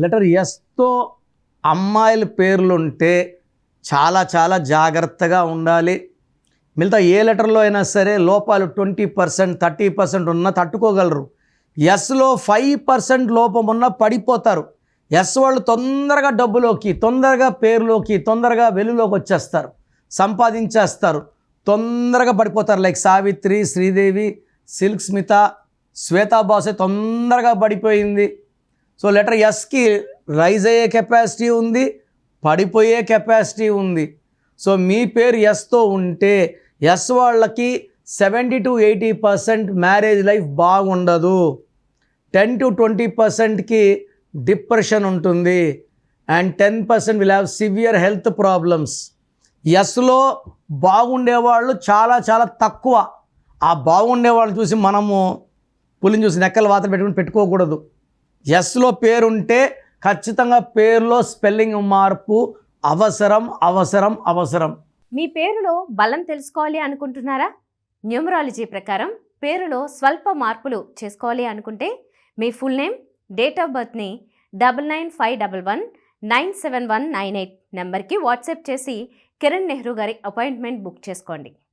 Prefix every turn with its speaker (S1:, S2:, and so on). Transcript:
S1: Letter ఎస్తో అమ్మాయిల పేర్లుంటే చాలా చాలా జాగ్రత్తగా ఉండాలి. మిగతా ఏ లెటర్లో అయినా సరే లోపాలు 20% 30% ఉన్నా తట్టుకోగలరు. ఎస్లో 5% లోపం ఉన్నా పడిపోతారు. ఎస్ వాళ్ళు తొందరగా డబ్బులోకి, తొందరగా పేరులోకి, తొందరగా వెలుగులోకి వచ్చేస్తారు, సంపాదించేస్తారు, తొందరగా పడిపోతారు. లైక్ సావిత్రి, శ్రీదేవి, సిల్క్ స్మిత, శ్వేతా బాసే తొందరగా పడిపోయింది. సో లెటర్ ఎస్కి రైజ్ అయ్యే కెపాసిటీ ఉంది, పడిపోయే కెపాసిటీ ఉంది. సో మీ పేరు ఎస్తో ఉంటే ఎస్ వాళ్ళకి 70 to 80% మ్యారేజ్ లైఫ్ బాగుండదు. 10 to 20%కి డిప్రెషన్ ఉంటుంది. And 10% will have severe health problems. ఎస్లో బాగుండేవాళ్ళు చాలా చాలా తక్కువ. ఆ బాగుండేవాళ్ళు చూసి మనము పులిని చూసి నెక్కలు వాత పెట్టుకోకూడదు. ఎస్లో పేరుంటే ఖచ్చితంగా పేరులో స్పెల్లింగ్ మార్పు అవసరం అవసరం అవసరం.
S2: మీ పేరులో బలం తెలుసుకోవాలి అనుకుంటున్నారా? న్యూమరాలజీ ప్రకారం పేరులో స్వల్ప మార్పులు చేసుకోవాలి అనుకుంటే మీ ఫుల్ నేమ్, డేట్ ఆఫ్ బర్త్ని 9951197198 నెంబర్కి వాట్సాప్ చేసి కిరణ్ నెహ్రూ గారి అపాయింట్మెంట్ బుక్ చేసుకోండి.